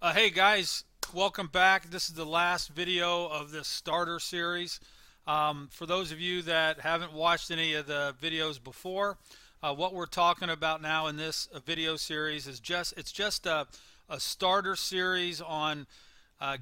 Hey guys, welcome back. This is the last video of this starter series. For those of you that haven't watched any of the videos before, what we're talking about now in this video series is just a starter series on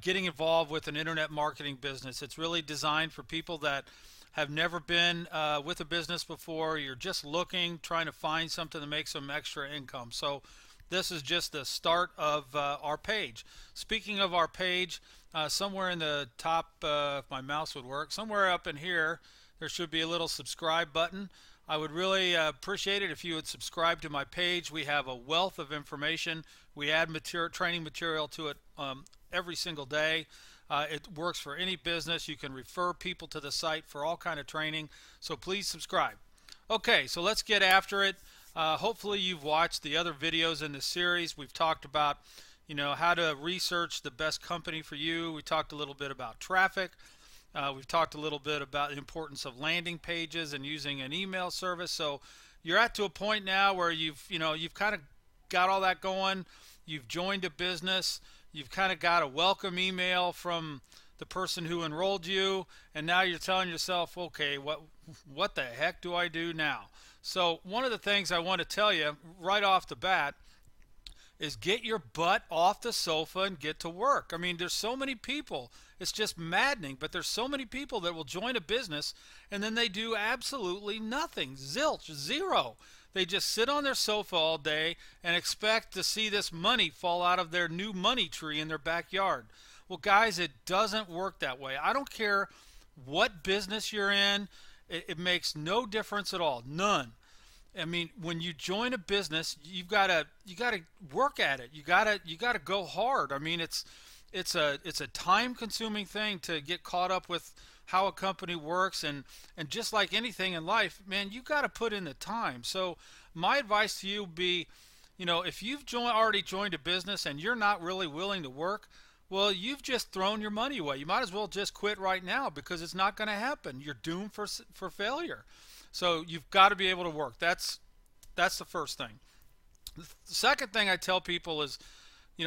getting involved with an internet marketing business. It's really designed for people that have never been with a business before. You're just looking, trying to find something to make some extra income. So this is just the start of our page. Speaking of our page, somewhere in the top, if my mouse would work, somewhere up in here, there should be a little subscribe button. I would really appreciate it if you would subscribe to my page. We have a wealth of information. We add training material to it every single day. It works for any business. You can refer people to the site for all kind of training. So please subscribe. Okay, so let's get after it. Hopefully you've watched the other videos in this series. We've talked about, how to research the best company for you. We talked a little bit about traffic. We've talked a little bit about the importance of landing pages and using an email service. So you're at to a point now where you've kind of got all that going. You've joined a business. You've kind of got a welcome email from the person who enrolled you, and now you're telling yourself, okay, what the heck do I do now? So one of the things I want to tell you right off the bat is get your butt off the sofa and get to work. I mean, there's so many people, it's just maddening, but there's so many people that will join a business and then they do absolutely nothing. Zilch, zero. They just sit on their sofa all day and expect to see this money fall out of their new money tree in their backyard. Well, guys, it doesn't work that way. I don't care what business you're in, it makes no difference at all. None. I mean, when you join a business, you gotta work at it. You gotta go hard. I mean, it's a time consuming thing to get caught up with how a company works, and just like anything in life, man, you got to put in the time. So my advice to you would be, if you've already joined a business and you're not really willing to work, well, you've just thrown your money away. You might as well just quit right now because it's not going to happen. You're doomed for failure. So you've got to be able to work. That's the first thing. The second thing I tell people is,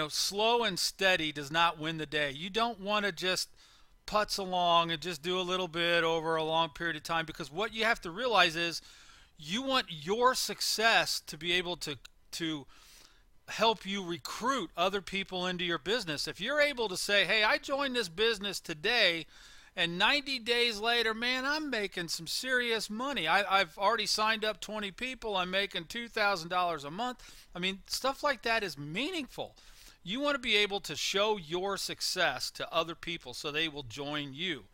slow and steady does not win the day. You don't want to just putz along and just do a little bit over a long period of time, because what you have to realize is you want your success to be able to help you recruit other people into your business. If you're able to say, hey, I joined this business today and 90 days later, man, I'm making some serious money. I've already signed up 20 people. I'm making $2,000 a month. I mean, stuff like that is meaningful. You want to be able to show your success to other people so they will join you.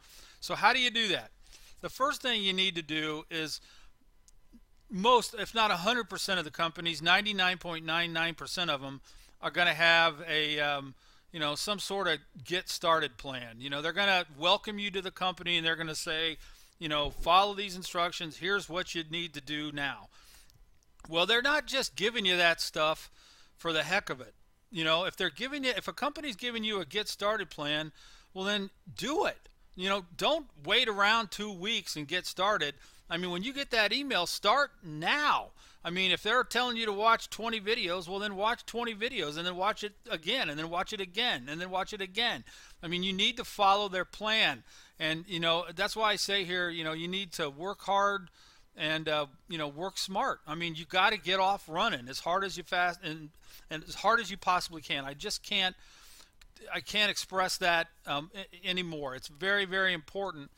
So how do you do that? The first thing you need to do is, most, if not 100% of the companies, 99.99% of them are going to have some sort of get started plan. They're going to welcome you to the company and they're going to say, follow these instructions. Here's what you need to do now. Well, they're not just giving you that stuff for the heck of it. If a company's giving you a get started plan, well, then do it. Don't wait around 2 weeks and get started. I mean, when you get that email, start now. I mean, if they're telling you to watch 20 videos, well, then watch 20 videos and then watch it again and then watch it again and then watch it again. I mean, you need to follow their plan. And, that's why I say here, you need to work hard and, work smart. I mean, you got to get off running as hard as you fast and as hard as you possibly can. I can't express that anymore. It's very, very important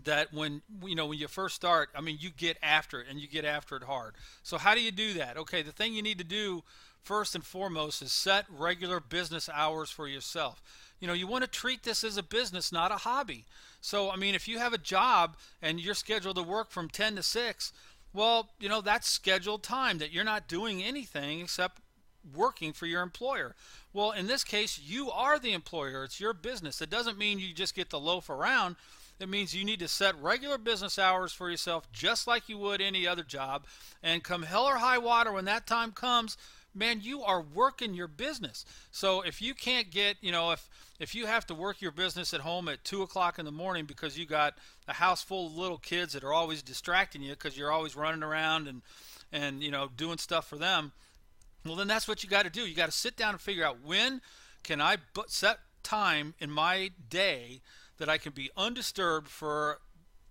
that when you first start, I mean, you get after it and you get after it hard. So how do you do that? Okay, the thing you need to do first and foremost is set regular business hours for yourself. You want to treat this as a business, not a hobby. So I mean, if you have a job and you're scheduled to work from 10 to 6, well, that's scheduled time that you're not doing anything except working for your employer. Well, in this case, you are the employer. It's your business. It doesn't mean you just get to loaf around. It means you need to set regular business hours for yourself just like you would any other job. And come hell or high water, when that time comes, man, you are working your business. So if you can't get, if you have to work your business at home at 2 o'clock in the morning because you got a house full of little kids that are always distracting you because you're always running around and doing stuff for them, well, then that's what you got to do. You got to sit down and figure out when can I set time in my day that I can be undisturbed for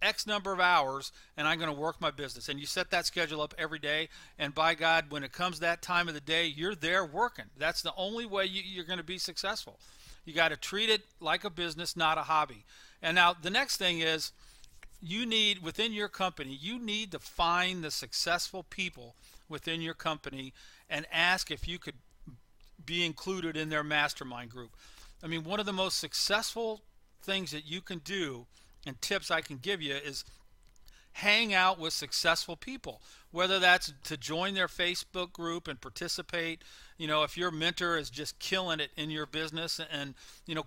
X number of hours, and I'm going to work my business. And you set that schedule up every day, and by God, when it comes that time of the day, you're there working. That's the only way you're going to be successful. You got to treat it like a business, not a hobby. And now the next thing is, you need, within your company, you need to find the successful people within your company and ask if you could be included in their mastermind group. I mean, one of the most successful things that you can do and tips I can give you is hang out with successful people, whether that's to join their Facebook group and participate. If your mentor is just killing it in your business, and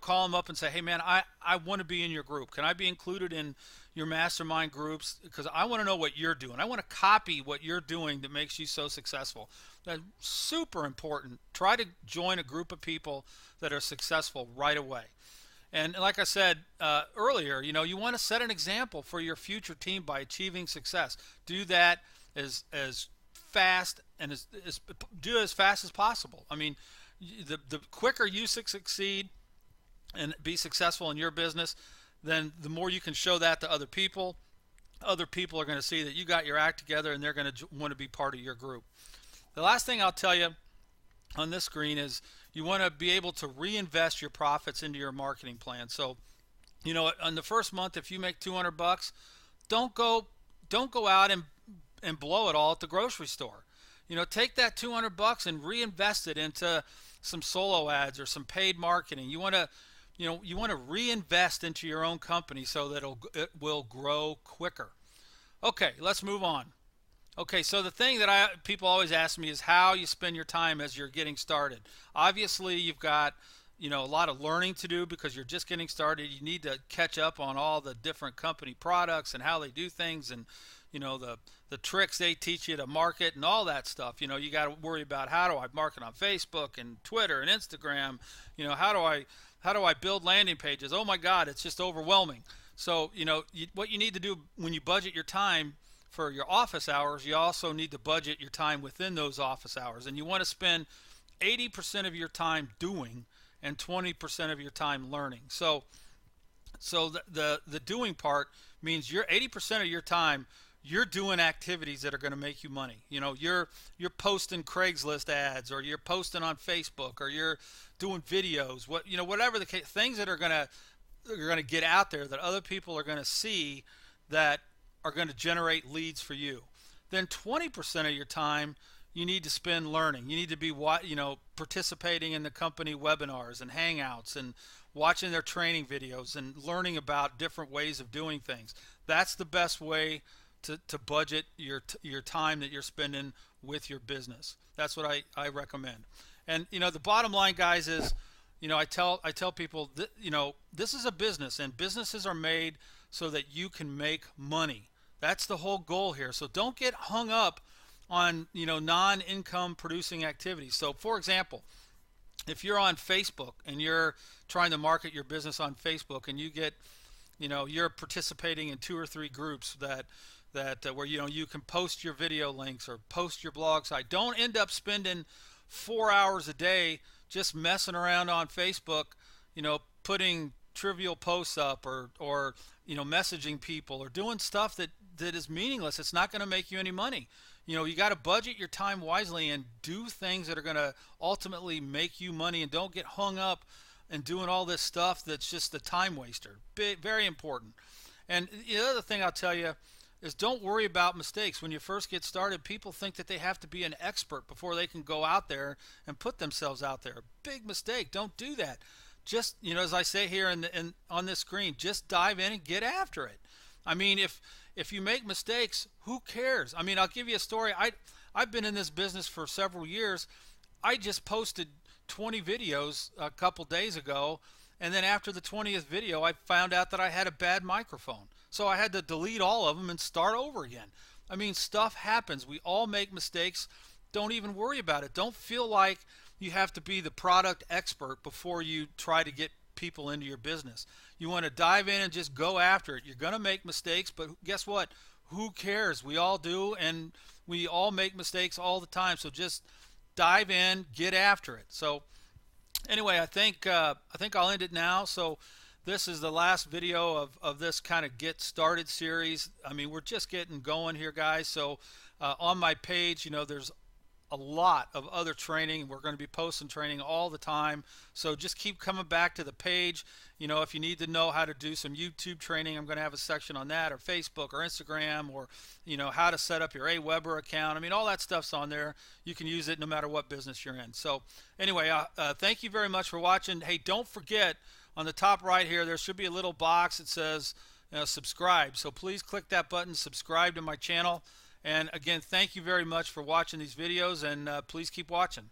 call them up and say, hey man, I want to be in your group. Can I be included in your mastermind groups? Because I want to know what you're doing. I want to copy what you're doing that makes you so successful. That's super important. Try to join a group of people that are successful right away. And like I said earlier, you want to set an example for your future team by achieving success. Do that as fast and do it as fast as possible. I mean, the quicker you succeed and be successful in your business, then the more you can show that to other people. Other people are going to see that you got your act together, and they're going to want to be part of your group. The last thing I'll tell you on this screen is you want to be able to reinvest your profits into your marketing plan. So, on the first month, if you make $200, don't go out and blow it all at the grocery store. Take that $200 and reinvest it into some solo ads or some paid marketing. You want to reinvest into your own company so that it will grow quicker. Okay, let's move on. Okay, so the thing that people always ask me is how you spend your time as you're getting started. Obviously, you've got a lot of learning to do because you're just getting started. You need to catch up on all the different company products and how they do things, and the tricks they teach you to market and all that stuff. You got to worry about, how do I market on Facebook and Twitter and Instagram? How do I build landing pages? Oh my God, it's just overwhelming. So what you need to do when you budget your time for your office hours, you also need to budget your time within those office hours, and you want to spend 80% of your time doing and 20% of your time learning. So the doing part means you're 80% of your time you're doing activities that are going to make you money. You're posting Craigslist ads, or you're posting on Facebook, or you're doing videos. Whatever the case, things that are going to get out there that other people are going to see, that are going to generate leads for you. Then 20% of your time you need to spend learning. You need to be participating in the company webinars and hangouts and watching their training videos and learning about different ways of doing things. That's the best way to budget your time that you're spending with your business. That's what I recommend. And the bottom line, guys, is I tell people that this is a business, and businesses are made so that you can make money. That's the whole goal here. So don't get hung up on non-income producing activities. So for example, if you're on Facebook and you're trying to market your business on Facebook, and you get you're participating in 2 or 3 groups that where you can post your video links or post your blog site, don't end up spending 4 hours a day just messing around on Facebook, putting trivial posts up or messaging people or doing stuff that is meaningless. It's not going to make you any money. You got to budget your time wisely and do things that are going to ultimately make you money, and don't get hung up and doing all this stuff that's just a time waster. Very important. And the other thing I'll tell you is, don't worry about mistakes. When you first get started, people think that they have to be an expert before they can go out there and put themselves out there. Big mistake. Don't do that. Just, as I say here on this screen, just dive in and get after it. I mean, if you make mistakes, who cares? I mean, I'll give you a story. I've been in this business for several years. I just posted 20 videos a couple days ago, and then after the 20th video, I found out that I had a bad microphone. So I had to delete all of them and start over again. I mean, stuff happens. We all make mistakes. Don't even worry about it. Don't feel like you have to be the product expert before you try to get people into your business. You want to dive in and just go after it. You're going to make mistakes, but guess what? Who cares? We all do, and we all make mistakes all the time. So just dive in, get after it. So Anyway, I think I'll end it now. So this is the last video of this kind of get started series. I mean, we're just getting going here, guys. So on my page, there's a lot of other training. We're going to be posting training all the time. So just keep coming back to the page. If you need to know how to do some YouTube training, I'm going to have a section on that, or Facebook or Instagram, or how to set up your Aweber account. I mean, all that stuff's on there. You can use it no matter what business you're in. So anyway, thank you very much for watching. Hey, don't forget, on the top right here, there should be a little box that says subscribe. So please click that button, subscribe to my channel. And again, thank you very much for watching these videos, and please keep watching.